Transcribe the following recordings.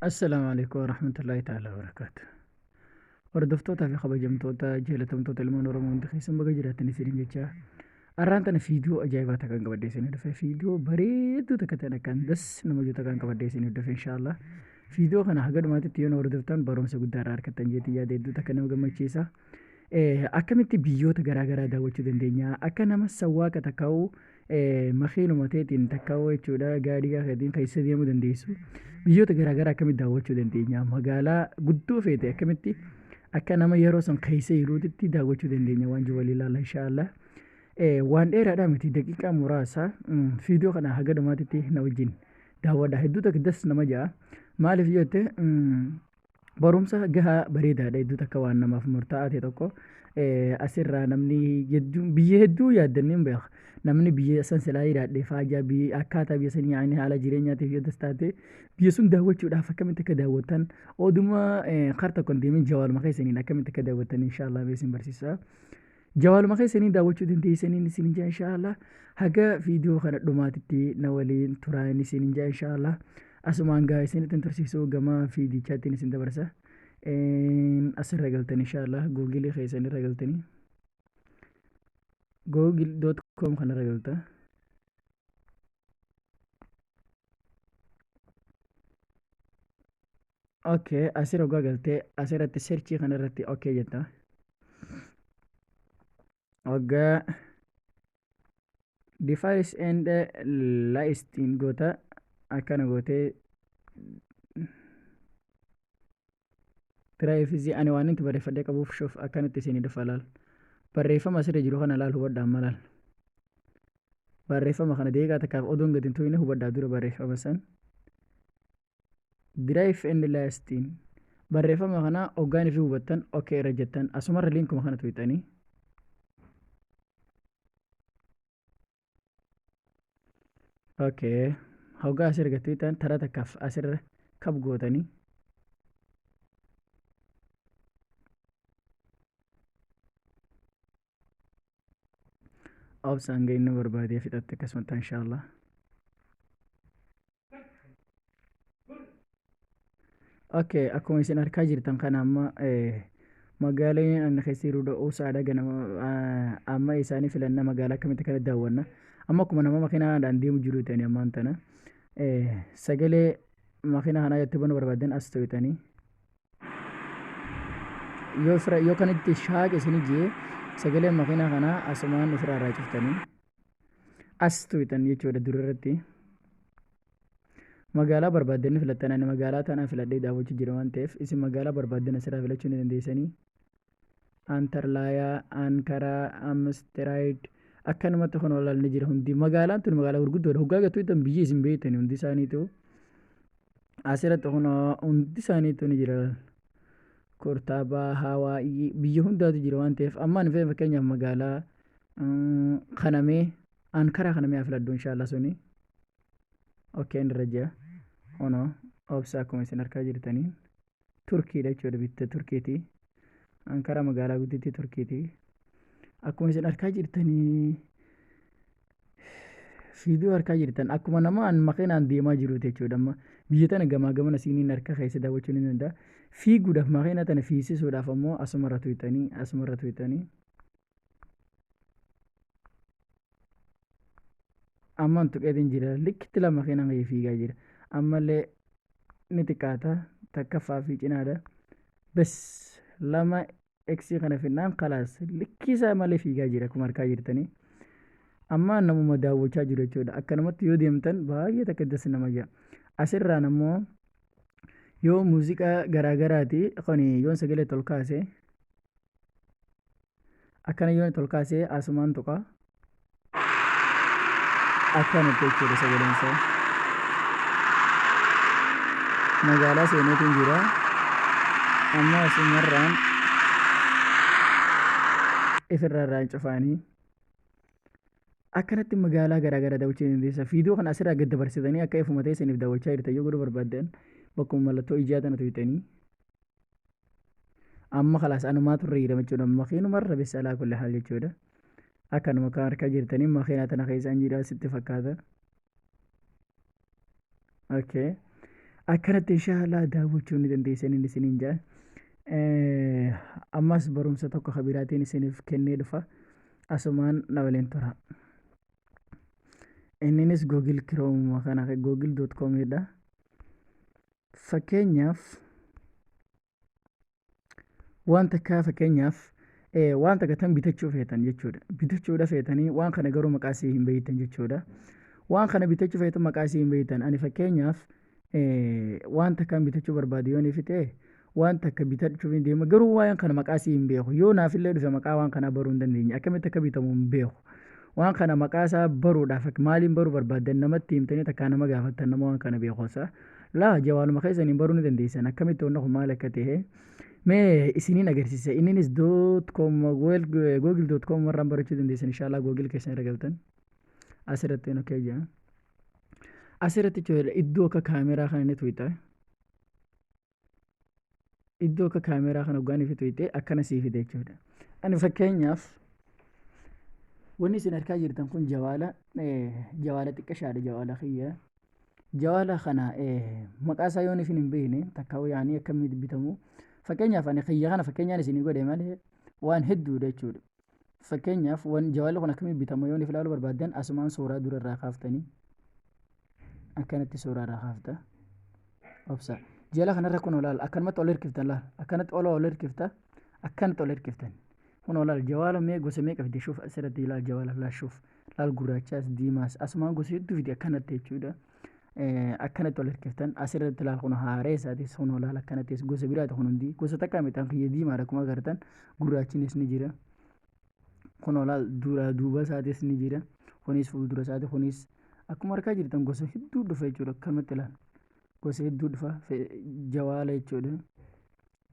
السلام عليكم ورحمة الله تعالى وبركاته. Hordoftoota fi kabajamtoota jaalatamtoota ilmaan Oromoo hundi keessan baga jiraatanii isiniin jecha har'aan tana fiidiyoo ajaa'ibaa takkaan qabadhee isinii dhufe fiidiyoo bareedduu takka ta'an akkaan das nama jiru takkaan qabadhee isinii dhufe inshaallah. Fiidiyoo kana haga dhumaatitti yoo hordoftan barumsa guddaa irraa argattan jeetii yaada hedduu takka nama gammachiisa. Akkamitti biyyoota garaagaraa daawwachuu dandeenya akka nama sawwaaqa takkaa'uu makiinuma ta'eetiin takkaa'uu jechuudha gaarii gaafaatiin keessa deemuu dandeessu. Biyyoota garaagaraa akkamitti daawwachuu dandeenya magaalaa guddoo feete akkamitti akka nama yeroo san keessa jiruutti daawwachuu dandeenya waan jiru walii ilaalla inshaallah. Waan dheeraadhaa miti daqiiqaa muraasa fiidiyoo kana haga dhumaatitti na wajjin daawwadha hedduu takka das nama ja'a maaliif jette barumsa gahaa bareedaadha hedduu takka waan namaaf murtaa'aa ta'e tokko asirraa namni biyya hedduu yaaddanneen beeka namni biyya san silaa hidhaadhee faajaa biyya akkaataa biyya sanii yaa'anii haala jireenyaatiif yoo taate biyya sun daawwachuudhaaf akkamitti akka daawwatan oduma kar tokkoon deemin jawaaluma keessaniin akkamitti akka daawwatan inshaallah beesin barsiisa. Jawaaluma keessanii daawwachuu dandeessaniin isin ijaa inshaallah haga fiidiyoo kana dhumaatitti na waliin turaan isin ijaa inshaallah asumaan gaa isinitti tursiisuu gama fiidichaattiin isin dabarsa. Asirra galtan inshaallah googilii keessanirra galtanii google.com kanarra galta. Okay, asirra ogaa galtee asirratti searchii kanarratti okay jetta. Ogaa device and listing goota akkana gootee tiraayifizii ani waan inni barreeffadhee qabuuf shoof akkanatti isinii dhufa laal barreeffama asirra jiru kana laal hubadhaan malaal barreeffama kana deeqaa takkaaf oduun gadi hin tuqne hubadhaa dura barreeffama san drive and listing barreeffama kana hoggaan fi hubattan okay irra jettan asumarra liinkuma kana tuqxanii okay hoggaa asirra gattuutan taraa takkaaf asirra kab gootanii obsaan ga'inni barbaadee fixatte akkasumatti inshaallah. Okay, akkuma isin argaa jirtan kana amma magaalaan ani keessa jiru da'uusaadha ganama amma isaanii filanna magaalaa akkamitti kana daawwanna amma akkuma nama makiinaadhaan deemu jiru ta'anii ammaan tana sagalee makiina kanaa itti banu barbaadan as ta'utanii yoo kanatti shaaqe isin ijee sagalee makiinaa kanaa asumaan ofirraa irraa cuftanii as tuutan jechuudha durarratti magaalaa barbaadanii filattanii magaalaa tanaa filadhee daawwachuu jira waan ta'eef isin magaalaa barbaadan asirraa filachuu ni dandeessanii antarlaayaa ankaraa amstiraayid akkanumatti kan olaalni jira hundi magaalaan tun magaalaa gurguddoodha hoggaa gattuu itan biyyi isin beektanii hundi isaaniitu asirratti kun hundi isaaniitu ni jira. Kurtaabaa hawaa'ii biyya hundaatu jira waan ta'eef ammaan fee fakkeenyaaf magaalaa kanamee ankaraa kanamee filadhu inshaallah suni okay inni irra jira ono obsa akkuma isin argaa jirtaniin turkiidha jechuudha bitta turkiiti ankaraa magaalaa guddittii turkiiti akkuma isin argaa jirtanii fiidiyoo argaa jirtan akkuma nama makiinaan deemaa jiru jechuudha amma biyya tana gamaa gamana siiniin harka keessa daawwachuu ni danda'a. Fiiguudhaaf makiina tana fiisisuudhaaf ammoo asumarra tuqxanii ammaan tuqeetiin jira likkitti lama makiinaan kee fiigaa jira ammallee ni xiqqaata takkaffaa fi cinaadha bes lama eksii kana finnaan kalaas likkisaa malee fiigaa jira akkuma argaa jirtanii ammaan namuma daawwachaa jiru jechuudha akkanumatti yoo deemtan baay'ee takka das nama jira asirraan ammoo yoo muuziqaa garaagaraati kuni yoon sagalee tolkaase akkana yoon tolkaase asumaan tuqa akkanatti jechuudha sagaleen isaa magaalaa seeneetiin jira amma asumarraan ifirrarraan cufaanii akkanatti magaalaa garaagaraa daawwachuu ni dandeessa fiidiyoo kana asirraa gad dabarsitanii akka ifuma ta'e isiniif daawwachaa jirtan yoo godhuu barbaaddan bakkuma mallattoo ijaa tana tuqxanii amma kalaas anumaa turre jedhama jechuudha makiinumarra bessa alaa kulle haal jechuudha akkanuma kan harkaa jirtanii makiinaa tana keessaan jira sitti fakkaata okay akkanatti inshaallah daawwachuu ni dandeessan inni isiniin jaa. Ammas barumsa tokko kabiraatiin isiniif kennee dhufa. Asumaan na waliin tura. Inninis Google Chrome kana google.com dha. Fakkeenyaaf wanta gatan bitachuu feetan jechuudha. Bitachuudha feetanii waan kana garuu maqaa isii hin beektan jechuudha. Waan kana bitachuu feetan maqaa isii hin beektan. Ani fakkeenyaaf wanta kan bitachuu barbaadu yoo niif ta'e wanta akka bitachuu hin deema garuu waan kana maqaa isii hin beeku. Yoo naafillee dhufe maqaa waan kanaa baruu hin dandeenye. Akkamitti akka bitamu hin beeku. Waan kana maqaa isaa baruudhaaf maaliin baruu barbaadan namatti himtanii takkaa nama gaafattan nama waan kana beekosa. Laa jawaaluma keessaniin baruu ni dandeessan. Akkamitti wanna kun maal akka ta'e mee isiniin agarsiisa. Inninis google.com warraan barachuu dandeessan inshaallah google keessan irra galtan. Asirratti hin okkee jira. Asirratti jechuudha iddoo akka kaameraa kana ni tuqxa. Iddoo akka kaameraa kana hoggaan ifi tuqxee akkana sii fide jechuudha. Ani fakkeenyaaf wanni isin argaa jirtan kun jawaala xiqqashaadha jawaala kiyya. Jawaala kana maqaa isaa yoon ifin hin beekne takka yaanii akkamitti bitamu. Fakkeenyaaf ani kiyya kana fakkeenyaan isinii godhe malee waan hedduudha jechuudha. Fakkeenyaaf jawaalli kun akkamitti bitamu yoon if ilaaluu barbaadan asumaan suuraa dura irraa kaaftanii akkanatti suuraa irraa kaafta. Obsa jala kanarra kun olaal akkanumatti ol hirkiftan laal akkanatti ol hirkifta akkanatti ol hirkiftan. Kun olaal jawaala mee gosa meeqa fide shuuf asirratti ilaal jawaala laal shuuf laal gurraachaas diimaas asumaan gosa hedduu fide akkanatti jechuudha. Akkanatti ol hirkiftan asirratti ilaal kun haaree isaatis kun olaal akkanattis gosa biraati kun hundi gosa takka miidhaan kiyya diimaadha akkuma agartan gurraachinis ni jira. Kun olaal duuba isaatis ni jira. Kunis fuuldura isaati kunis akkuma argaa jirtan gosa hedduu dhufa jechuudha. Akkanumatti ilaal gosa hedduu dhufa jawaala jechuudha.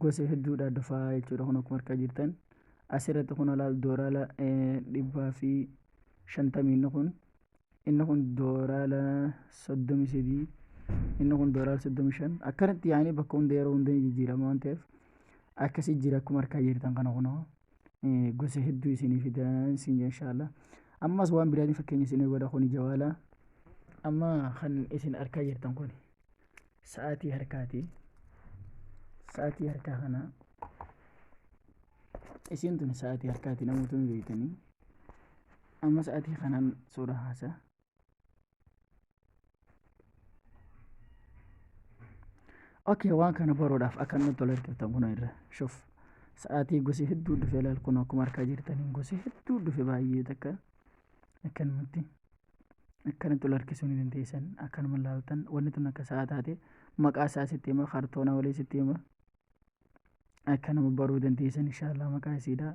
Gosa hedduudha dhufa jechuudha kun akkuma argaa jirtan. Asirratti kun olaal dooraala 150 inni kun dooraala 33 inni kun dooraala 35 akkanatti yaa'anii bakka hunda yeroo hunda jijjiirama waan ta'eef akkasii jira akkuma argaa jirtan kana kunoo gosa hedduu isinii fidan isin inshaallah. Ammas waan biraatiin fakkeenya isinii godha kuni jawaala amma kan isin argaa jirtan kun sa'aatii harkaati. Sa'aatii harkaa kana isin tun sa'aatii harkaati namoota hin beektanii. Amma sa'aatii kanaan suuraa haasa. Okay waan kana baruudhaaf akkanumatti ol hirkiftan kun irra shuf sa'aatii gosi hedduu dhufe ilaal kun akkuma argaa jirtaniin gosi hedduu dhufe baay'ee takka akkanumatti akkanatti ol harkisuu ni dandeessan akkanuma ilaaltan wanni tun akka sa'a taate maqaa isaa sitti hima kaartoona walii sitti hima akkanuma baruu dandeessan inshaallah maqaa isiidha.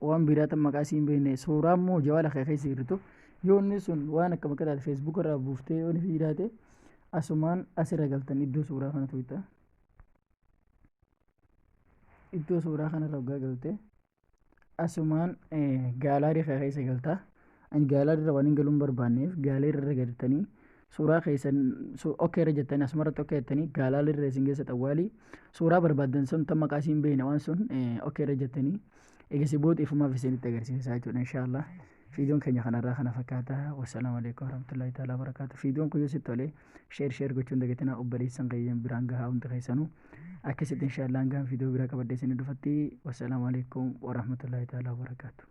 Waan biraatan maqaa isii hin beekne suuraa immoo jawaala keessa jirtu yoo inni sun waan akka maqaa taate feesbuuk irraa buuftee yoo inni fidaate asumaan asirra galtan iddoo suuraa kana tuqxa. Iddoo suuraa kanarra hoggaa galte asumaan gaalaarii keessa galta. Ani gaalaarii irra waan hin galuun barbaanneef gaalaarii irra galtanii suuraa keessan okkee irra jettanii asumarratti okkee jettanii gaalaarii irra isin keessa xawwaalii suuraa barbaadan sun tan maqaa isii hin beekne waan sun okkee irra jettanii eegasi booda ifumaaf isinitti agarsiisaa jechuudha inshaallah. Fiidiyoon keenya kanarraa kana fakkaata. Wassalaamu alaikum warahmatullahi ta'ala barakaatu. Fiidiyoon kun yoo sitti tolee sheer gochuun dagatinaa obboleessan qayyeen biraan gahaa hundi keessanuu akkasitti inshaallah hangaan fiidiyoo biraa qabadhee isinii dhufatti. Wassalaamu alaikum warahmatullahi ta'ala barakaatu.